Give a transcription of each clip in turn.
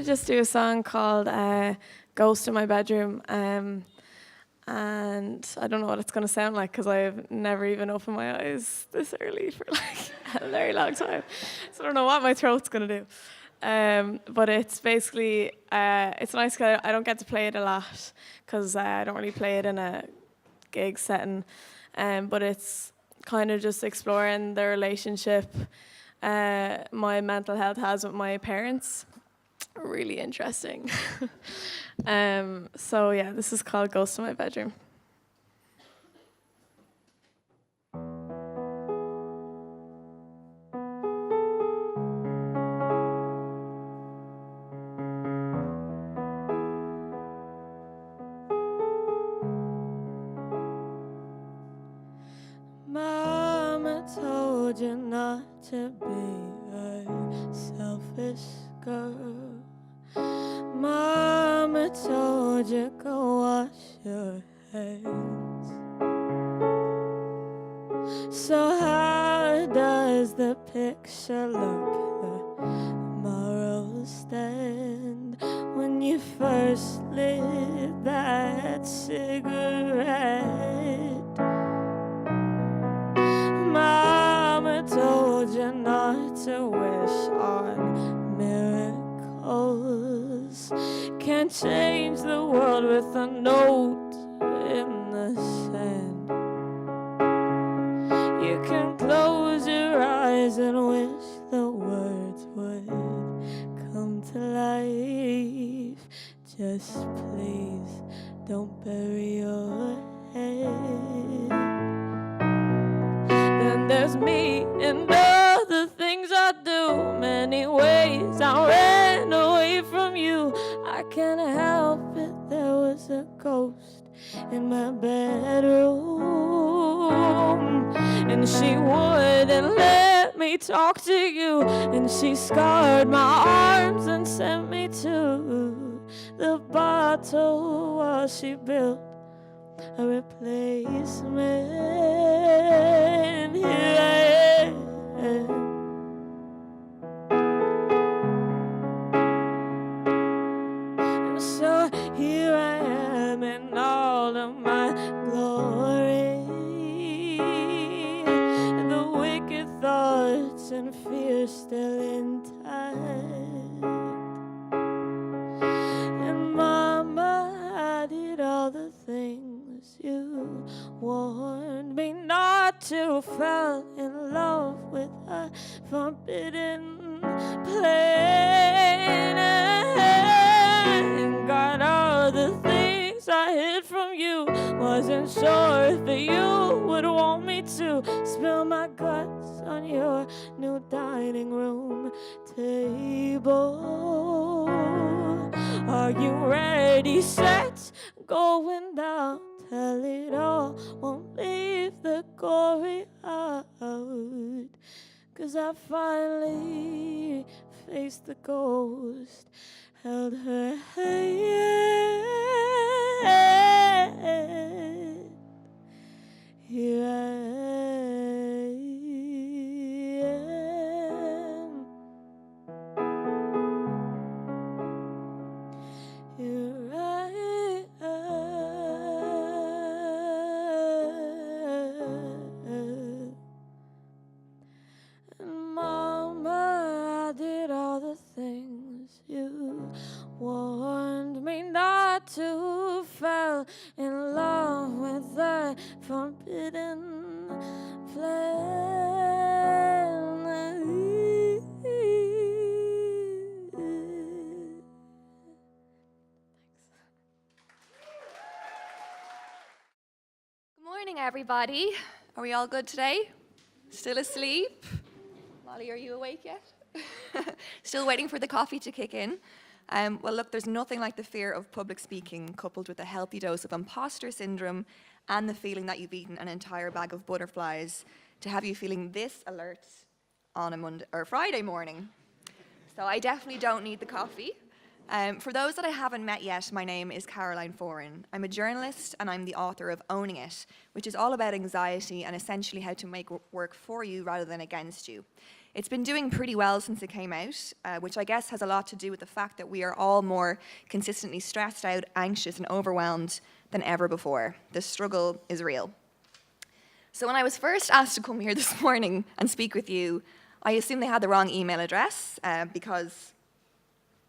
just do a song called Ghost in My Bedroom. And I don't know what it's going to sound like because I've never even opened my eyes this early for like a very long time. So I don't know what my throat's going to do. But it's basically, it's nice because I don't get to play it a lot because I don't really play it in a gig setting. But it's kind of just exploring the relationship my mental health has with my parents. Really interesting. So yeah, this is called Ghost in My Bedroom. Mama told you not to be a selfish girl. Mama told you go wash your hands. So how does the picture look, the moral stand, when you first lit that cigarette? Mama told you not to wish on miracles. Can't change the world with a note in the sand. You can close your eyes and wish the words would come to life. Just please don't bury your head. Then there's me and all the things I do, many ways I ran away from you. I can't help it, there was a ghost in my bedroom, and she wouldn't let me talk to you, and she scarred my arms and sent me to the bottle while she built a replacement. Here I am. And so here I am in all of my glory, and the wicked thoughts and fears still intact. And Mama, I did all the things you warned me not to. Fell in love with a forbidden plan, and got all the things I hid from you. Wasn't sure if you would want me to spill my guts on your new dining room table. Are you ready, set, going down? Tell it all, won't leave the gory out. 'Cause I finally faced the ghost, held her hand. Here I am. Here I am. And Mama, I did all the things you warned me not to. Fell in love with the forbidden plan. Good morning, everybody. Are we all good today? Still asleep? Molly, are you awake yet? Still waiting for the coffee to kick in? Well, look, there's nothing like the fear of public speaking coupled with a healthy dose of imposter syndrome and the feeling that you've eaten an entire bag of butterflies to have you feeling this alert on a Monday or Friday morning. So I definitely don't need the coffee. For those that I haven't met yet, my name is Caroline Foran. I'm a journalist and I'm the author of Owning It, which is all about anxiety and essentially how to make work for you rather than against you. It's been doing pretty well since it came out, which I guess has a lot to do with the fact that we are all more consistently stressed out, anxious, and overwhelmed than ever before. The struggle is real. So when I was first asked to come here this morning and speak with you, I assumed they had the wrong email address because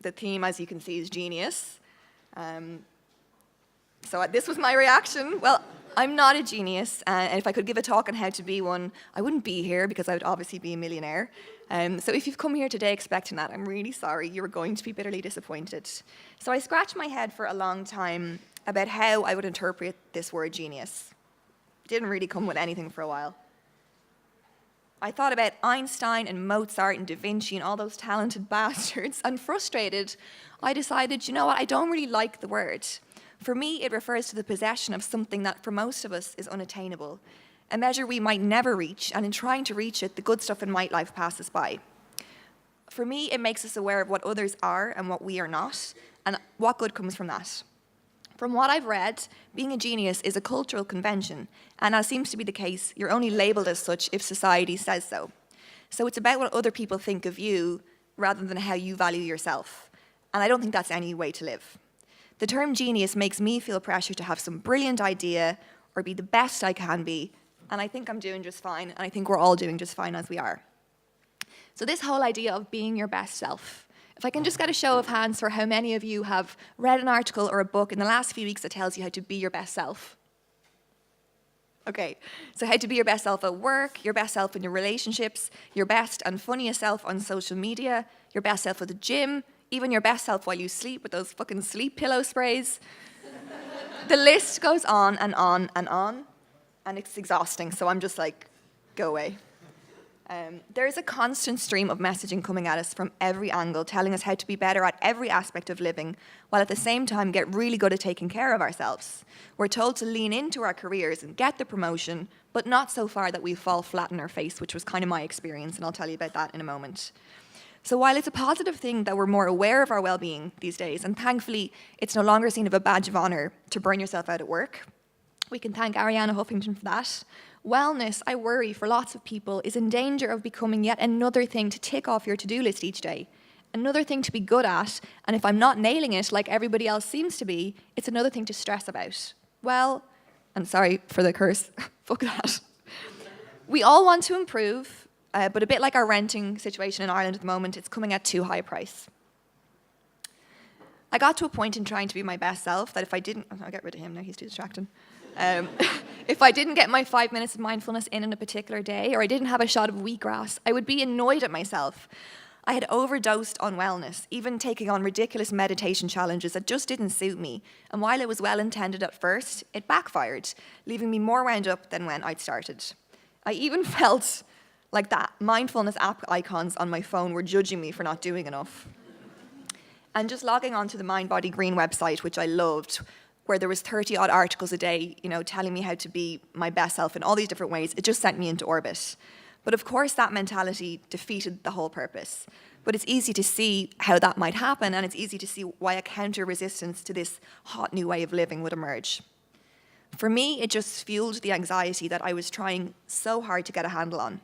the theme, as you can see, is genius. So this was my reaction. Well, I'm not a genius, and if I could give a talk on how to be one, I wouldn't be here because I would obviously be a millionaire. So if you've come here today expecting that, I'm really sorry. You're going to be bitterly disappointed. So I scratched my head for a long time about how I would interpret this word genius. Didn't really come with anything for a while. I thought about Einstein and Mozart and Da Vinci and all those talented bastards, and frustrated, I decided, you know what, I don't really like the word. For me, it refers to the possession of something that for most of us is unattainable, a measure we might never reach, and in trying to reach it, the good stuff in my life passes by. For me, it makes us aware of what others are and what we are not, and what good comes from that. From what I've read, being a genius is a cultural convention, and as seems to be the case, you're only labelled as such if society says so. So it's about what other people think of you rather than how you value yourself, and I don't think that's any way to live. The term genius makes me feel pressure to have some brilliant idea or be the best I can be, and I think I'm doing just fine, and I think we're all doing just fine as we are. So this whole idea of being your best self, if I can just get a show of hands for how many of you have read an article or a book in the last few weeks that tells you how to be your best self. Okay, so how to be your best self at work, your best self in your relationships, your best and funniest self on social media, your best self at the gym, even your best self while you sleep with those fucking sleep pillow sprays. The list goes on and on and on, and it's exhausting, so I'm just like, go away. There is a constant stream of messaging coming at us from every angle, telling us how to be better at every aspect of living, while at the same time get really good at taking care of ourselves. We're told to lean into our careers and get the promotion, but not so far that we fall flat on our face, which was kind of my experience, and I'll tell you about that in a moment. So while it's a positive thing that we're more aware of our well-being these days, and thankfully it's no longer seen as a badge of honour to burn yourself out at work, we can thank Ariana Huffington for that, wellness, I worry, for lots of people is in danger of becoming yet another thing to tick off your to-do list each day, another thing to be good at, and if I'm not nailing it like everybody else seems to be, it's another thing to stress about. Well, and sorry for the curse, fuck that. We all want to improve, but a bit like our renting situation in Ireland at the moment, it's coming at too high a price. I got to a point in trying to be my best self that if I didn't, I'll get rid of him now, he's too distracting. If I didn't get my 5 minutes of mindfulness in a particular day, or I didn't have a shot of wheatgrass, I would be annoyed at myself. I had overdosed on wellness, even taking on ridiculous meditation challenges that just didn't suit me. And while it was well intended at first, it backfired, leaving me more wound up than when I'd started. I even felt like that mindfulness app icons on my phone were judging me for not doing enough. And just logging onto the Mind Body Green website, which I loved, where there was 30-odd articles a day, telling me how to be my best self in all these different ways, it just sent me into orbit. But of course, that mentality defeated the whole purpose. But it's easy to see how that might happen, and it's easy to see why a counter-resistance to this hot new way of living would emerge. For me, it just fueled the anxiety that I was trying so hard to get a handle on.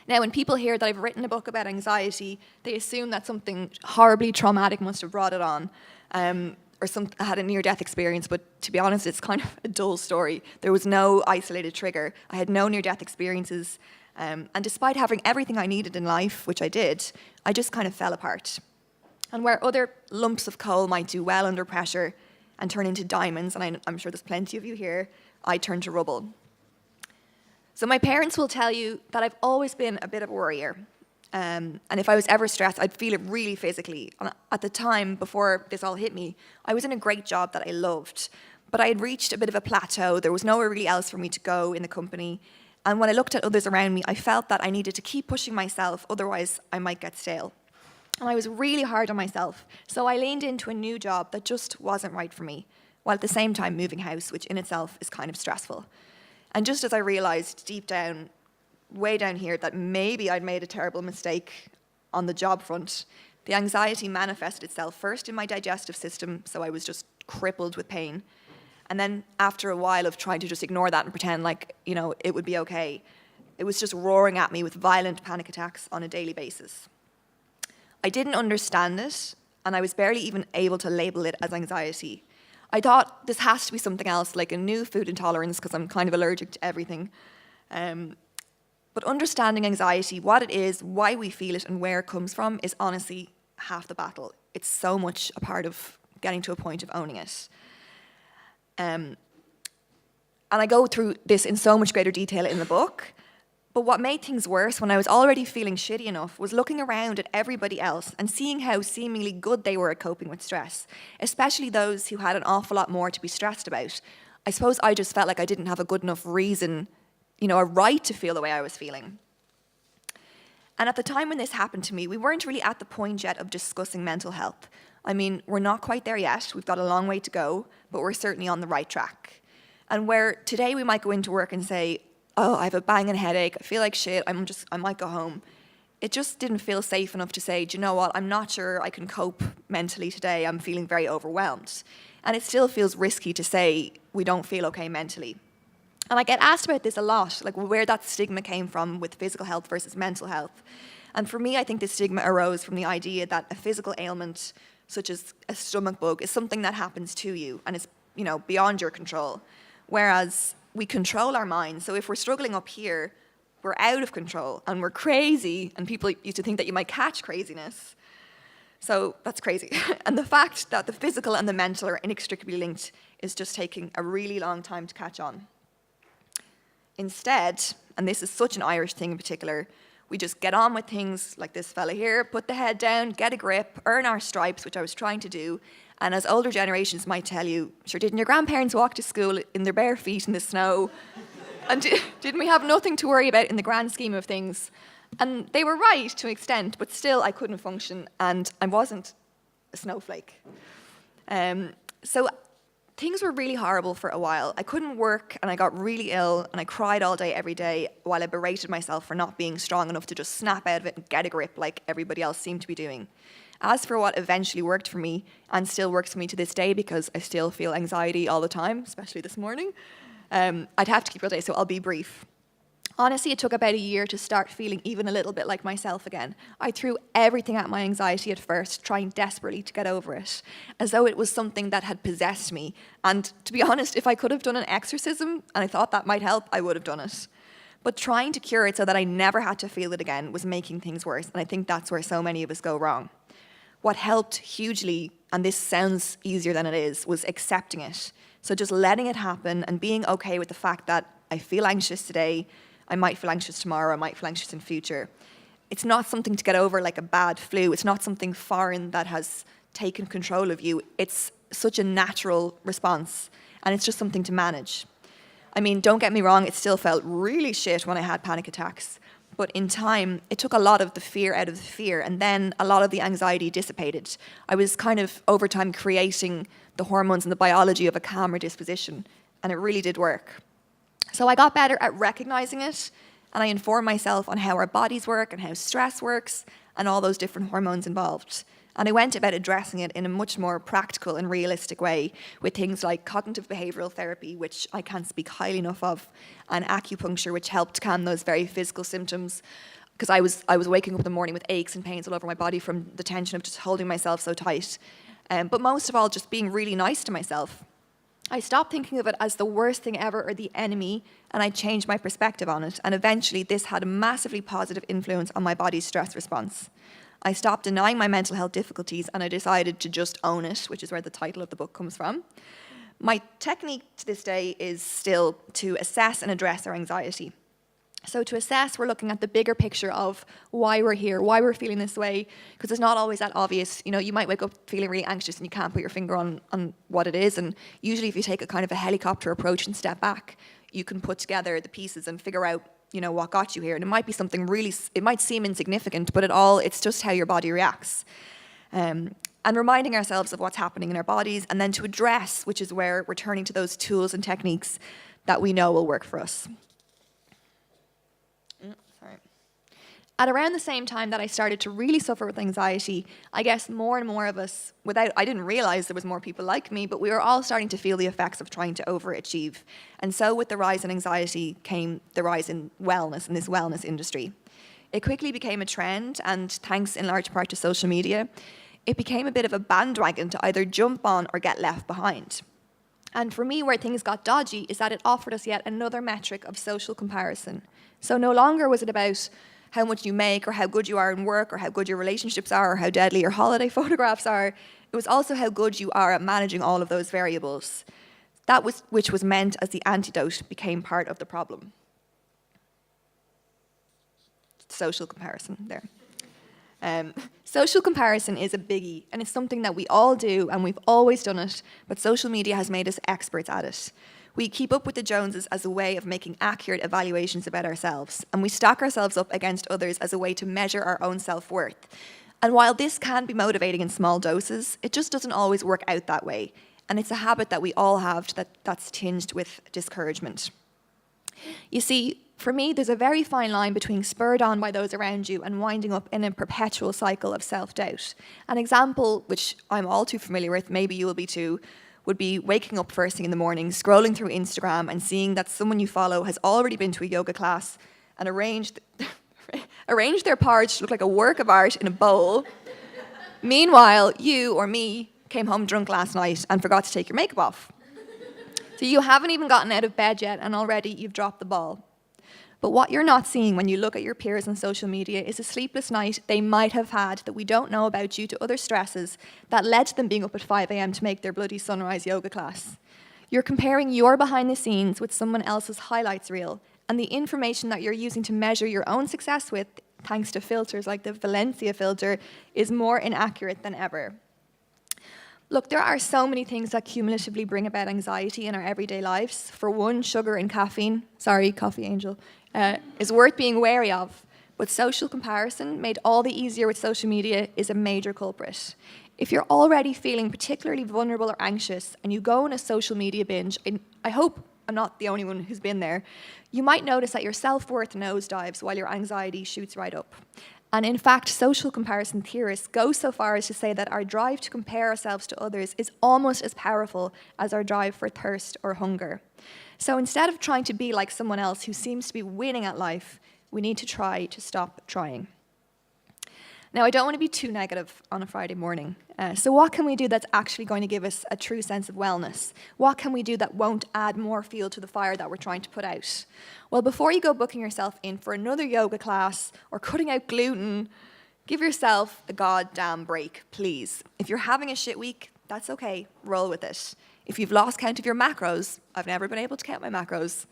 Now, when people hear that I've written a book about anxiety, they assume that something horribly traumatic must have brought it on, or I had a near-death experience, but to be honest, it's kind of a dull story. There was no isolated trigger. I had no near-death experiences, and despite having everything I needed in life, which I did, I just kind of fell apart. And where other lumps of coal might do well under pressure and turn into diamonds, and I'm sure there's plenty of you here, I turned to rubble. So my parents will tell you that I've always been a bit of a worrier. And if I was ever stressed, I'd feel it really physically. And at the time, before this all hit me, I was in a great job that I loved. But I had reached a bit of a plateau. There was nowhere really else for me to go in the company. And when I looked at others around me, I felt that I needed to keep pushing myself, otherwise I might get stale. And I was really hard on myself. So I leaned into a new job that just wasn't right for me, while at the same time moving house, which in itself is kind of stressful. And just as I realised deep down, way down here, that maybe I'd made a terrible mistake on the job front, the anxiety manifested itself first in my digestive system, so I was just crippled with pain. And then after a while of trying to just ignore that and pretend like, it would be okay, It was just roaring at me with violent panic attacks on a daily basis. I didn't understand it, and I was barely even able to label it as anxiety. I thought this has to be something else, like a new food intolerance, because I'm kind of allergic to everything. But understanding anxiety, what it is, why we feel it, and where it comes from is honestly half the battle. It's so much a part of getting to a point of owning it. And I go through this in so much greater detail in the book. But what made things worse when I was already feeling shitty enough was looking around at everybody else and seeing how seemingly good they were at coping with stress, especially those who had an awful lot more to be stressed about. I suppose I just felt like I didn't have a good enough reason, a right to feel the way I was feeling. And at the time when this happened to me, we weren't really at the point yet of discussing mental health. I mean, we're not quite there yet. We've got a long way to go, but we're certainly on the right track. And where today we might go into work and say, oh, I have a banging headache, I feel like shit, I might go home. It just didn't feel safe enough to say, do you know what, I'm not sure I can cope mentally today, I'm feeling very overwhelmed. And it still feels risky to say we don't feel okay mentally. And I get asked about this a lot, like where that stigma came from with physical health versus mental health. And for me, I think the stigma arose from the idea that a physical ailment, such as a stomach bug, is something that happens to you and is, beyond your control. Whereas we control our minds. So if we're struggling up here, we're out of control and we're crazy. And people used to think that you might catch craziness. So that's crazy. And the fact that the physical and the mental are inextricably linked is just taking a really long time to catch on. Instead, and this is such an Irish thing in particular, we just get on with things like this fella here, put the head down, get a grip, earn our stripes, which I was trying to do. And as older generations might tell you, sure, didn't your grandparents walk to school in their bare feet in the snow? And didn't we have nothing to worry about in the grand scheme of things? And they were right to an extent, but still I couldn't function and I wasn't a snowflake. So things were really horrible for a while. I couldn't work and I got really ill and I cried all day, every day, while I berated myself for not being strong enough to just snap out of it and get a grip like everybody else seemed to be doing. As for what eventually worked for me, and still works for me to this day because I still feel anxiety all the time, especially this morning, I'd have to keep real day, so I'll be brief. Honestly, it took about a year to start feeling even a little bit like myself again. I threw everything at my anxiety at first, trying desperately to get over it, as though it was something that had possessed me. And to be honest, if I could have done an exorcism, and I thought that might help, I would have done it. But trying to cure it so that I never had to feel it again was making things worse, and I think that's where so many of us go wrong. What helped hugely, and this sounds easier than it is, was accepting it. So just letting it happen and being okay with the fact that I feel anxious today, I might feel anxious tomorrow, I might feel anxious in future. It's not something to get over like a bad flu. It's not something foreign that has taken control of you. It's such a natural response, and it's just something to manage. I mean, don't get me wrong, it still felt really shit when I had panic attacks. But in time, it took a lot of the fear out of the fear, and then a lot of the anxiety dissipated. I was kind of, over time, creating the hormones and the biology of a calmer disposition, and it really did work. So I got better at recognizing it, and I informed myself on how our bodies work and how stress works, and all those different hormones involved. And I went about addressing it in a much more practical and realistic way with things like cognitive behavioural therapy, which I can't speak highly enough of, and acupuncture, which helped calm those very physical symptoms. Because I was waking up in the morning with aches and pains all over my body from the tension of just holding myself so tight. But most of all, just being really nice to myself. I stopped thinking of it as the worst thing ever or the enemy, and I changed my perspective on it. And eventually, this had a massively positive influence on my body's stress response. I stopped denying my mental health difficulties and I decided to just own it, which is where the title of the book comes from. My technique to this day is still to assess and address our anxiety. So to assess, we're looking at the bigger picture of why we're here, why we're feeling this way, because it's not always that obvious. You might wake up feeling really anxious and you can't put your finger on what it is. And usually if you take a kind of a helicopter approach and step back, you can put together the pieces and figure out what got you here. And it might be something it might seem insignificant, but it's just how your body reacts. And reminding ourselves of what's happening in our bodies, and then to address, which is where we're turning to those tools and techniques that we know will work for us. At around the same time that I started to really suffer with anxiety, I guess more and more of us, I didn't realize there was more people like me, but we were all starting to feel the effects of trying to overachieve. And so with the rise in anxiety came the rise in wellness, in this wellness industry. It quickly became a trend, and thanks in large part to social media, it became a bit of a bandwagon to either jump on or get left behind. And for me, where things got dodgy is that it offered us yet another metric of social comparison. So no longer was it about how much you make or how good you are in work or how good your relationships are or how deadly your holiday photographs are. It was also how good you are at managing all of those variables. Which was meant as the antidote became part of the problem. Social comparison there. Social comparison is a biggie, and it's something that we all do, and we've always done it, but social media has made us experts at it. We keep up with the Joneses as a way of making accurate evaluations about ourselves, and we stack ourselves up against others as a way to measure our own self-worth. And while this can be motivating in small doses, it just doesn't always work out that way, and it's a habit that we all have that's tinged with discouragement. You see, for me, there's a very fine line between spurred on by those around you and winding up in a perpetual cycle of self-doubt. An example, which I'm all too familiar with, maybe you will be too, would be waking up first thing in the morning, scrolling through Instagram and seeing that someone you follow has already been to a yoga class and arranged their porridge to look like a work of art in a bowl. Meanwhile, you or me came home drunk last night and forgot to take your makeup off. So you haven't even gotten out of bed yet and already you've dropped the ball. But what you're not seeing when you look at your peers on social media is a sleepless night they might have had that we don't know about due to other stresses that led to them being up at 5 a.m. to make their bloody sunrise yoga class. You're comparing your behind the scenes with someone else's highlights reel, and the information that you're using to measure your own success with, thanks to filters like the Valencia filter, is more inaccurate than ever. Look, there are so many things that cumulatively bring about anxiety in our everyday lives. For one, sugar and caffeine, sorry, coffee angel, is worth being wary of. But social comparison, made all the easier with social media, is a major culprit. If you're already feeling particularly vulnerable or anxious and you go on a social media binge, and I hope I'm not the only one who's been there, you might notice that your self-worth nosedives while your anxiety shoots right up. And in fact, social comparison theorists go so far as to say that our drive to compare ourselves to others is almost as powerful as our drive for thirst or hunger. So instead of trying to be like someone else who seems to be winning at life, we need to try to stop trying. Now, I don't want to be too negative on a Friday morning. So what can we do that's actually going to give us a true sense of wellness? What can we do that won't add more fuel to the fire that we're trying to put out? Well, before you go booking yourself in for another yoga class or cutting out gluten, give yourself a goddamn break, please. If you're having a shit week, that's okay. Roll with it. If you've lost count of your macros, I've never been able to count my macros,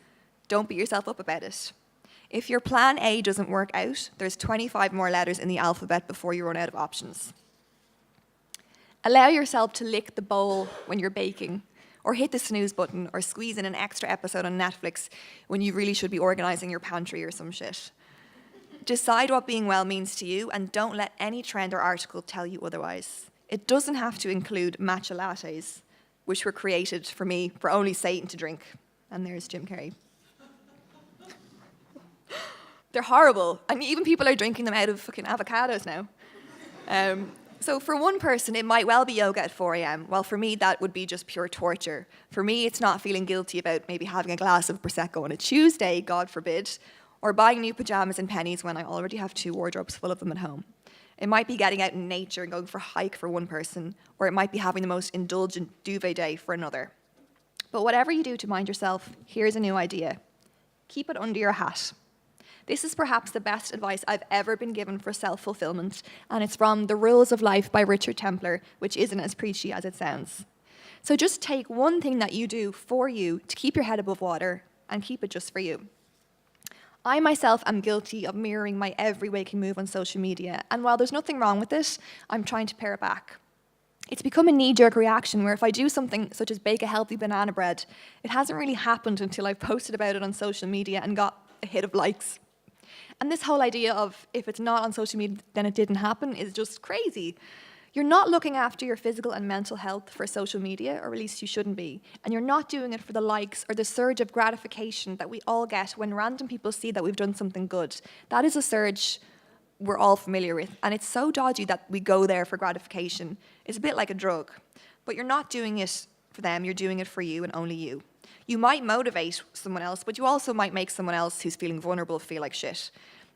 don't beat yourself up about it. If your plan A doesn't work out, there's 25 more letters in the alphabet before you run out of options. Allow yourself to lick the bowl when you're baking, or hit the snooze button, or squeeze in an extra episode on Netflix when you really should be organising your pantry or some shit. Decide what being well means to you, and don't let any trend or article tell you otherwise. It doesn't have to include matcha lattes, which were created for me for only Satan to drink. And there's Jim Carrey. They're horrible. I mean, even people are drinking them out of fucking avocados now. So for one person, it might well be yoga at 4 a.m. Well, for me, that would be just pure torture. For me, it's not feeling guilty about maybe having a glass of Prosecco on a Tuesday, God forbid, or buying new pajamas in Pennies when I already have 2 wardrobes full of them at home. It might be getting out in nature and going for a hike for one person, or it might be having the most indulgent duvet day for another. But whatever you do to mind yourself, here's a new idea. Keep it under your hat. This is perhaps the best advice I've ever been given for self-fulfillment, and it's from The Rules of Life by Richard Templer, which isn't as preachy as it sounds. So just take one thing that you do for you to keep your head above water, and keep it just for you. I myself am guilty of mirroring my every waking move on social media, and while there's nothing wrong with it, I'm trying to pare it back. It's become a knee-jerk reaction where if I do something such as bake a healthy banana bread, it hasn't really happened until I've posted about it on social media and got a hit of likes. And this whole idea of if it's not on social media, then it didn't happen is just crazy. You're not looking after your physical and mental health for social media, or at least you shouldn't be. And you're not doing it for the likes or the surge of gratification that we all get when random people see that we've done something good. That is a surge we're all familiar with. And it's so dodgy that we go there for gratification. It's a bit like a drug. But you're not doing it for them, you're doing it for you and only you. You might motivate someone else, but you also might make someone else who's feeling vulnerable feel like shit.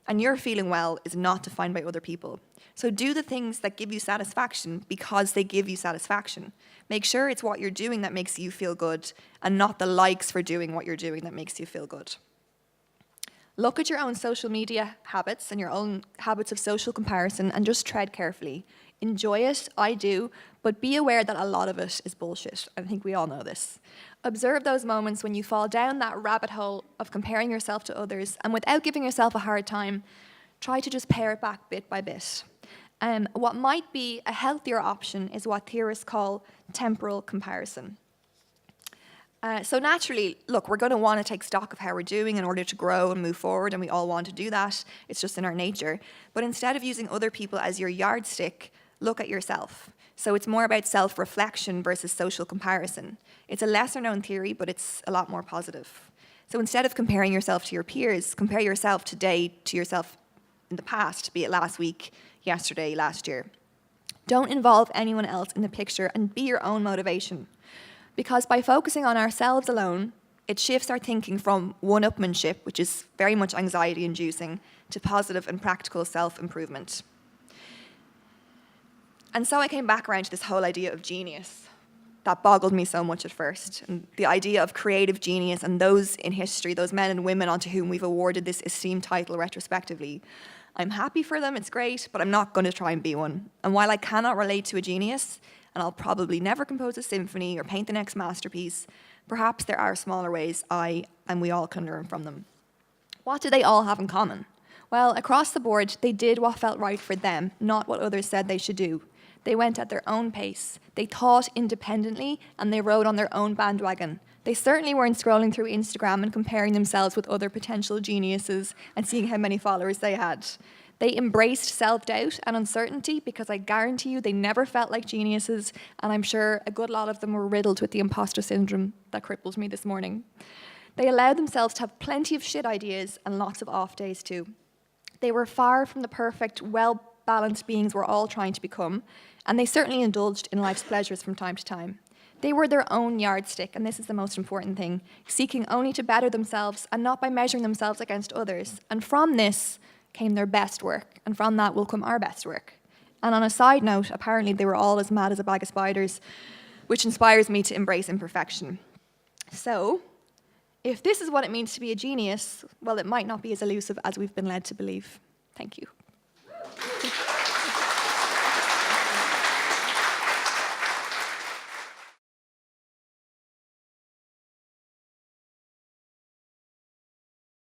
And your feeling well is not defined by other people. So do the things that give you satisfaction because they give you satisfaction. Make sure it's what you're doing that makes you feel good and not the likes for doing what you're doing that makes you feel good. Look at your own social media habits and your own habits of social comparison and just tread carefully. Enjoy it, I do, but be aware that a lot of it is bullshit. I think we all know this. Observe those moments when you fall down that rabbit hole of comparing yourself to others, and without giving yourself a hard time, try to just pare it back bit by bit. What might be a healthier option is what theorists call temporal comparison. So naturally, look, we're going to want to take stock of how we're doing in order to grow and move forward, and we all want to do that. It's just in our nature. But instead of using other people as your yardstick, look at yourself. So it's more about self-reflection versus social comparison. It's a lesser-known theory, but it's a lot more positive. So instead of comparing yourself to your peers, compare yourself today to yourself in the past, be it last week, yesterday, last year. Don't involve anyone else in the picture and be your own motivation. Because by focusing on ourselves alone, it shifts our thinking from one-upmanship, which is very much anxiety-inducing, to positive and practical self-improvement. And so I came back around to this whole idea of genius that boggled me so much at first. And the idea of creative genius and those in history, those men and women onto whom we've awarded this esteemed title retrospectively. I'm happy for them, it's great, but I'm not going to try and be one. And while I cannot relate to a genius, and I'll probably never compose a symphony or paint the next masterpiece, perhaps there are smaller ways I and we all can learn from them. What do they all have in common? Well, across the board, they did what felt right for them, not what others said they should do. They went at their own pace. They thought independently, and they rode on their own bandwagon. They certainly weren't scrolling through Instagram and comparing themselves with other potential geniuses and seeing how many followers they had. They embraced self-doubt and uncertainty because I guarantee you they never felt like geniuses, and I'm sure a good lot of them were riddled with the imposter syndrome that crippled me this morning. They allowed themselves to have plenty of shit ideas and lots of off days too. They were far from the perfect, well-balanced beings we're all trying to become, and they certainly indulged in life's pleasures from time to time. They were their own yardstick, and this is the most important thing, seeking only to better themselves and not by measuring themselves against others. And from this came their best work, and from that will come our best work. And on a side note, apparently they were all as mad as a bag of spiders, which inspires me to embrace imperfection. So, if this is what it means to be a genius, well, it might not be as elusive as we've been led to believe. Thank you.